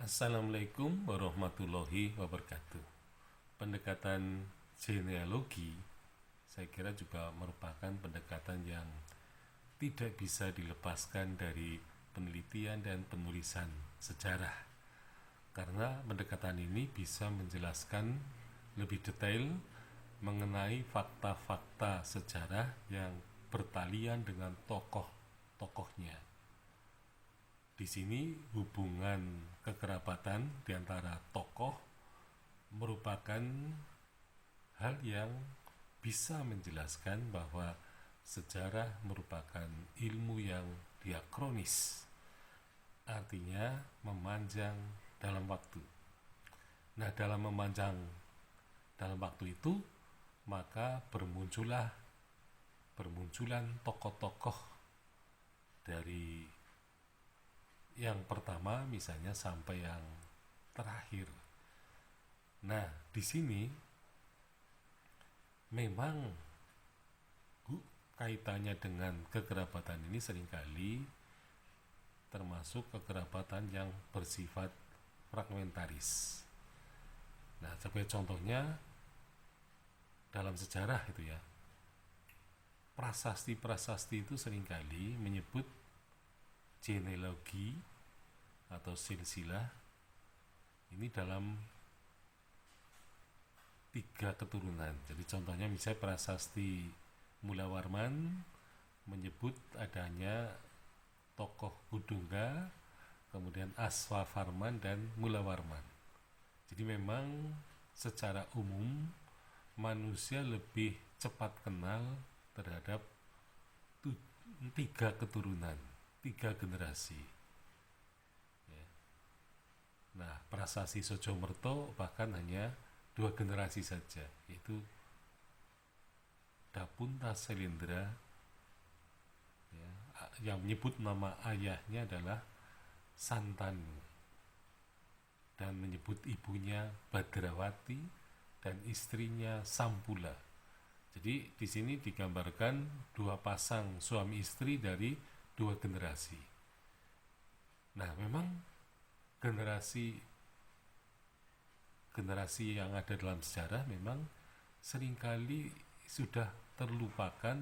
Assalamualaikum warahmatullahi wabarakatuh. Pendekatan genealogi saya kira juga merupakan pendekatan yang tidak bisa dilepaskan dari penelitian dan penulisan sejarah, karena pendekatan ini bisa menjelaskan lebih detail mengenai fakta-fakta sejarah yang bertalian dengan tokoh-tokohnya. Di sini hubungan kekerabatan di antara tokoh merupakan hal yang bisa menjelaskan bahwa sejarah merupakan ilmu yang diakronis, artinya memanjang dalam waktu. Nah, dalam memanjang dalam waktu itu, maka bermunculan tokoh-tokoh dari yang pertama misalnya sampai yang terakhir. Nah, di sini memang kaitannya dengan kekerabatan ini seringkali termasuk kekerabatan yang bersifat fragmentaris. Nah, sebagai contohnya dalam sejarah itu ya, prasasti-prasasti itu seringkali menyebut genealogi atau silsilah ini dalam 3 keturunan. Jadi contohnya misalnya prasasti Mulawarman menyebut adanya tokoh Kudungga, kemudian Aswafarman dan Mulawarman. Jadi memang secara umum manusia lebih cepat kenal terhadap 3 keturunan, 3 generasi. Nah, prasasti Sojomerto bahkan hanya 2 generasi saja, yaitu Dapunta Selendra ya, yang menyebut nama ayahnya adalah Santanu dan menyebut ibunya Badrawati dan istrinya Sampula. Jadi di sini digambarkan 2 pasang suami istri dari 2 generasi. Nah, memang generasi yang ada dalam sejarah memang seringkali sudah terlupakan,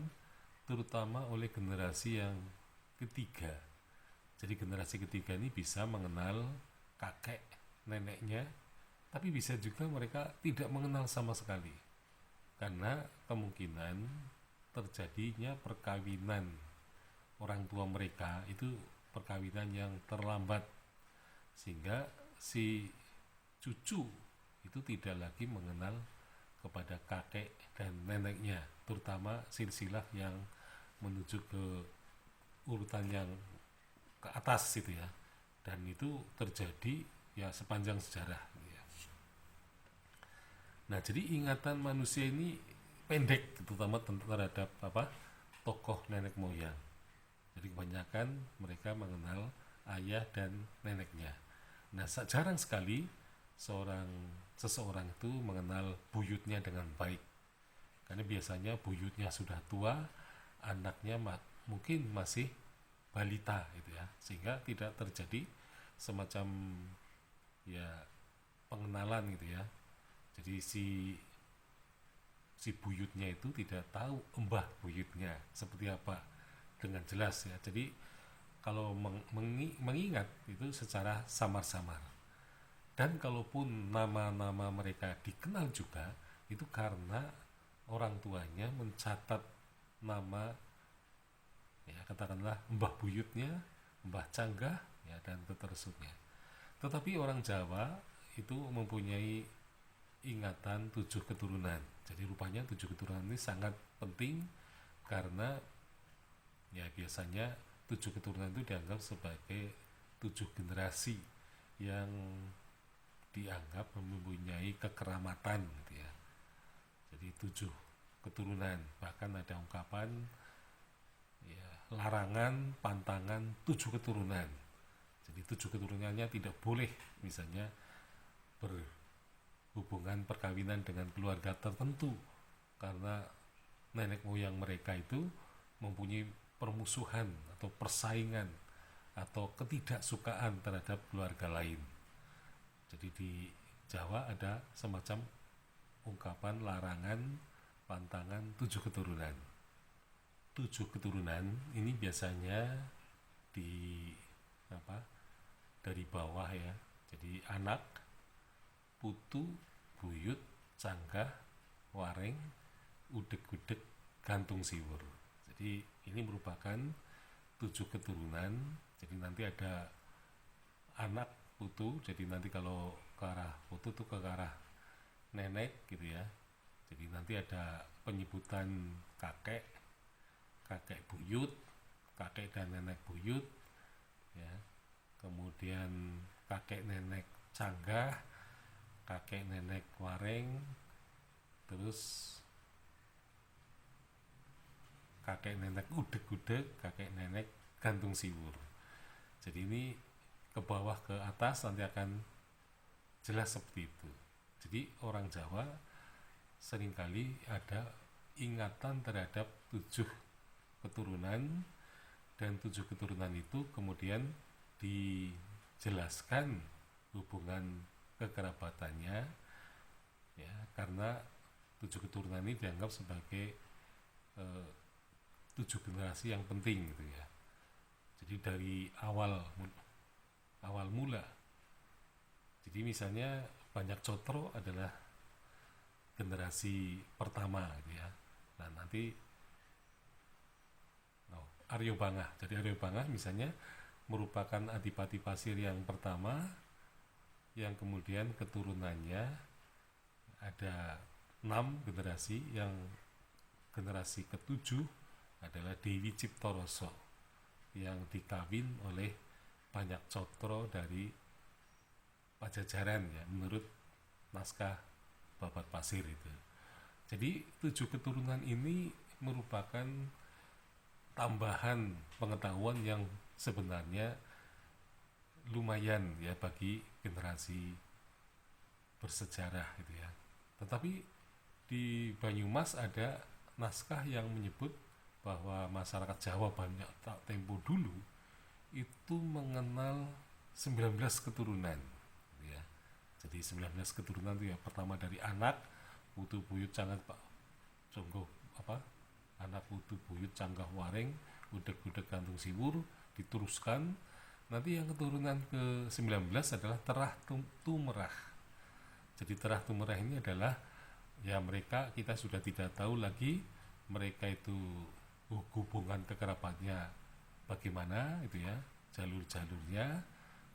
terutama oleh generasi yang ketiga. Jadi generasi ketiga ini bisa mengenal kakek neneknya, tapi bisa juga mereka tidak mengenal sama sekali, karena kemungkinan terjadinya perkawinan orang tua mereka itu perkawinan yang terlambat, sehingga si cucu itu tidak lagi mengenal kepada kakek dan neneknya, terutama silsilah yang menuju ke urutan yang ke atas itu ya. Dan itu terjadi ya sepanjang sejarah ya. Nah, jadi ingatan manusia ini pendek, terutama terhadap tokoh nenek moyang. Jadi kebanyakan mereka mengenal ayah dan neneknya. Nah, jarang sekali seseorang itu mengenal buyutnya dengan baik, karena biasanya buyutnya sudah tua, anaknya mungkin masih balita gitu ya, sehingga tidak terjadi semacam ya pengenalan gitu ya. Jadi si buyutnya itu tidak tahu mbah buyutnya seperti apa dengan jelas ya. Jadi kalau mengingat itu secara samar-samar. Dan kalaupun nama-nama mereka dikenal juga, itu karena orang tuanya mencatat nama ya, katakanlah mbah buyutnya, mbah canggah ya, dan seterusnya. Tetapi orang Jawa itu mempunyai ingatan 7 keturunan. Jadi rupanya 7 keturunan ini sangat penting, karena ya biasanya 7 keturunan itu dianggap sebagai 7 generasi yang dianggap mempunyai kekeramatan gitu ya. Jadi 7 keturunan, bahkan ada ungkapan ya, larangan pantangan 7 keturunan. Jadi 7 keturunannya tidak boleh misalnya berhubungan perkawinan dengan keluarga tertentu, karena nenek moyang mereka itu mempunyai permusuhan atau persaingan atau ketidaksukaan terhadap keluarga lain. Jadi di Jawa ada semacam ungkapan larangan pantangan 7 keturunan. 7 keturunan ini biasanya di apa dari bawah ya. Jadi anak, putu, buyut, canggah, wareng, udeg-udeg, gantung siwur. Jadi ini merupakan 7 keturunan. Jadi nanti ada anak putu, jadi nanti kalau ke arah putu tuh ke arah nenek gitu ya. Jadi nanti ada penyebutan kakek, kakek buyut, kakek dan nenek buyut ya. Kemudian kakek nenek canggah, kakek nenek wareng, terus kakek nenek udeg-udeg, kakek nenek gantung siwur. Jadi ini ke bawah ke atas nanti akan jelas seperti itu. Jadi orang Jawa seringkali ada ingatan terhadap 7 keturunan, dan 7 keturunan itu kemudian dijelaskan hubungan kekerabatannya ya, karena 7 keturunan ini dianggap sebagai 7 generasi yang penting gitu ya. Jadi dari awal mula. Jadi misalnya Banyak Cotro adalah generasi pertama gitu ya. Nah nanti Aryo Bangah. Jadi Aryo Bangah misalnya merupakan Adipati Pasir yang pertama, yang kemudian keturunannya ada 6 generasi, yang generasi ke-7 adalah Dewi Ciptoroso yang dikawin oleh Banyak Cotro dari Pajajaran ya, menurut naskah Babat Pasir itu. Jadi 7 keturunan ini merupakan tambahan pengetahuan yang sebenarnya lumayan ya bagi generasi bersejarah gitu ya. Tetapi di Banyumas ada naskah yang menyebut bahwa masyarakat Jawa banyak tak tempo dulu itu mengenal 19 keturunan ya. Jadi 19 keturunan itu ya, pertama dari anak, putu, buyut, canggah, jonggo anak, putu, buyut, canggah, wareng, udeg-udeg, gantung siwur, diteruskan. Nanti yang keturunan ke-19 adalah Terah Tumerah. Jadi Terah Tumerah ini adalah ya mereka, kita sudah tidak tahu lagi mereka itu hubungan kekerabatnya bagaimana itu ya, jalur-jalurnya,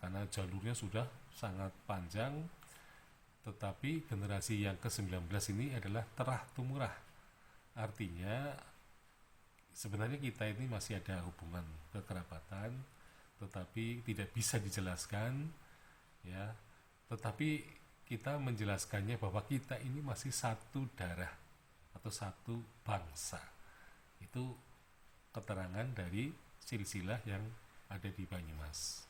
karena jalurnya sudah sangat panjang. Tetapi generasi yang ke-19 ini adalah Terah Tumurah. Artinya sebenarnya kita ini masih ada hubungan kekerabatan, tetapi tidak bisa dijelaskan ya. Tetapi kita menjelaskannya bahwa kita ini masih satu darah atau satu bangsa. Itu keterangan dari silsilah yang ada di Banyumas.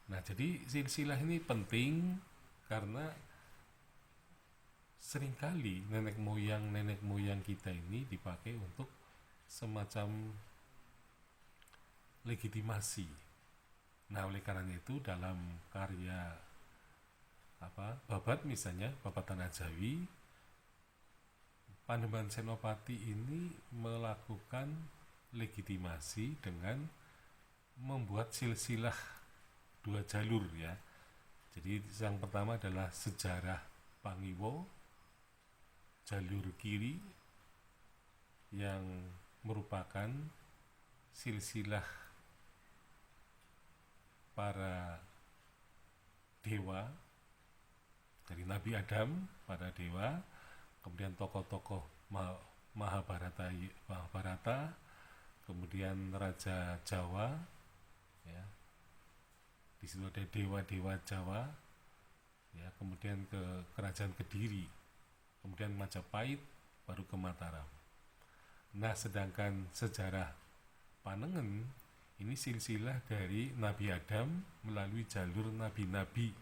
Nah, jadi silsilah ini penting karena seringkali nenek moyang kita ini dipakai untuk semacam legitimasi. Nah, oleh karena itu dalam karya Babat misalnya, Babat Tanah Jawi, Panembahan Senopati ini melakukan legitimasi dengan membuat silsilah 2 jalur ya. Jadi yang pertama adalah sejarah Pangiwo, jalur kiri, yang merupakan silsilah para dewa, dari Nabi Adam, para dewa, kemudian tokoh-tokoh Mahabharata, kemudian Raja Jawa ya, di situ ada dewa-dewa Jawa ya, kemudian ke Kerajaan Kediri, kemudian Majapahit, baru ke Mataram. Nah, sedangkan sejarah Panengen ini silsilah dari Nabi Adam melalui jalur nabi-nabi.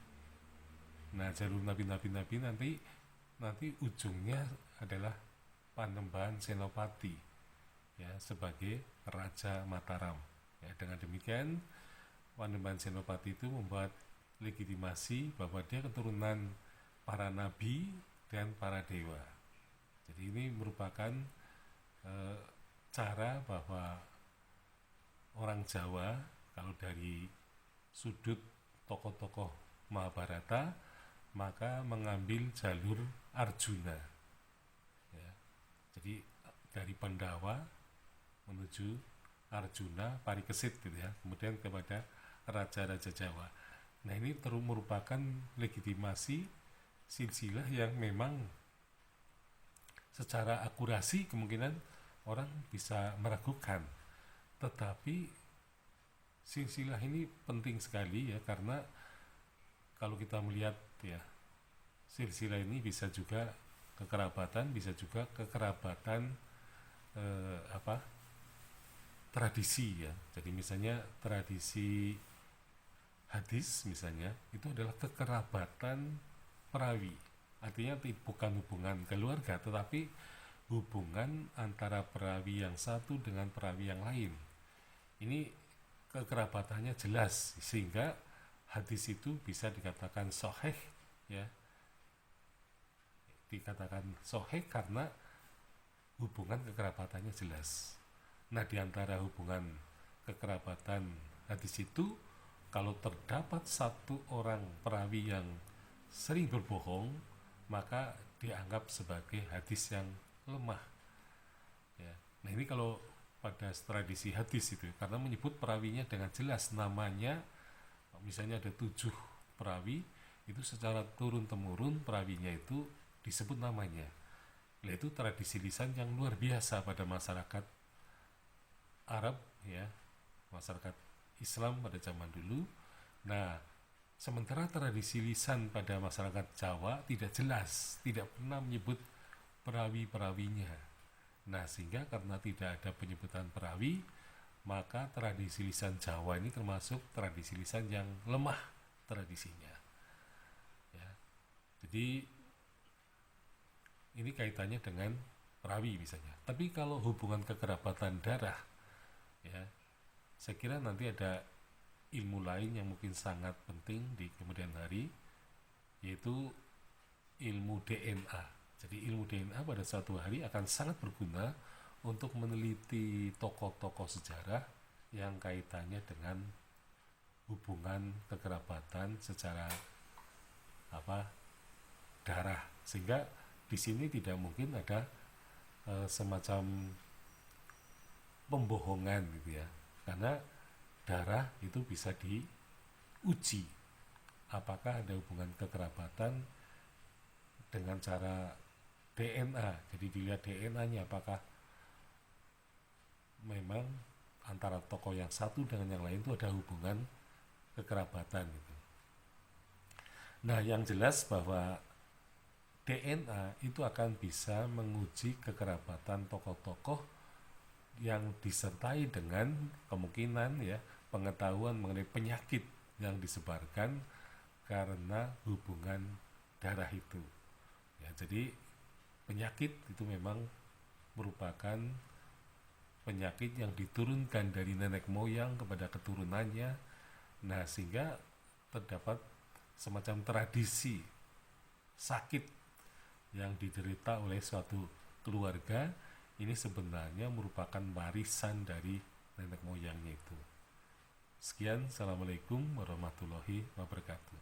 Nah, jalur nabi-nabi nanti ujungnya adalah Panembahan Senopati ya, sebagai Raja Mataram ya. Dengan demikian Panembahan Senopati itu membuat legitimasi bahwa dia keturunan para nabi dan para dewa. Jadi ini merupakan cara bahwa orang Jawa kalau dari sudut tokoh-tokoh Mahabharata maka mengambil jalur Arjuna ya. Jadi dari Pandawa menuju Arjuna Parikesit gitu ya, kemudian kepada raja-raja Jawa. Nah ini merupakan legitimasi silsilah yang memang secara akurasi kemungkinan orang bisa meragukan, tetapi silsilah ini penting sekali ya, karena kalau kita melihat ya, silsilah ini bisa juga kekerabatan, bisa juga kekerabatan tradisi ya. Jadi misalnya tradisi hadis misalnya itu adalah kekerabatan perawi, artinya bukan hubungan keluarga tetapi hubungan antara perawi yang satu dengan perawi yang lain. Ini kekerabatannya jelas sehingga hadis itu bisa dikatakan sahih ya, dikatakan sahih karena hubungan kekerabatannya jelas. Nah di antara hubungan kekerabatan hadis itu, kalau terdapat satu orang perawi yang sering berbohong, maka dianggap sebagai hadis yang lemah ya. Nah ini kalau pada tradisi hadis itu, karena menyebut perawinya dengan jelas namanya, misalnya ada 7 perawi, itu secara turun-temurun perawinya itu disebut namanya. Nah itu tradisi lisan yang luar biasa pada masyarakat Arab ya, masyarakat Islam pada zaman dulu. Nah sementara tradisi lisan pada masyarakat Jawa tidak jelas, tidak pernah menyebut perawi-perawinya. Nah sehingga karena tidak ada penyebutan perawi, maka tradisi lisan Jawa ini termasuk tradisi lisan yang lemah tradisinya ya. Jadi ini kaitannya dengan perawi misalnya. Tapi kalau hubungan kekerabatan darah ya, saya kira nanti ada ilmu lain yang mungkin sangat penting di kemudian hari, yaitu ilmu DNA. Jadi ilmu DNA pada suatu hari akan sangat berguna untuk meneliti tokoh-tokoh sejarah yang kaitannya dengan hubungan kekerabatan secara darah, sehingga di sini tidak mungkin ada semacam pembohongan gitu ya, karena darah itu bisa diuji apakah ada hubungan kekerabatan dengan cara DNA. Jadi dilihat DNA-nya apakah memang antara tokoh yang satu dengan yang lain itu ada hubungan kekerabatan gitu. Nah yang jelas bahwa DNA itu akan bisa menguji kekerabatan tokoh-tokoh yang disertai dengan kemungkinan ya pengetahuan mengenai penyakit yang disebarkan karena hubungan darah itu ya. Jadi penyakit itu memang merupakan penyakit yang diturunkan dari nenek moyang kepada keturunannya. Nah sehingga terdapat semacam tradisi sakit yang diderita oleh suatu keluarga, ini sebenarnya merupakan warisan dari nenek moyangnya itu. Sekian, Assalamualaikum warahmatullahi wabarakatuh.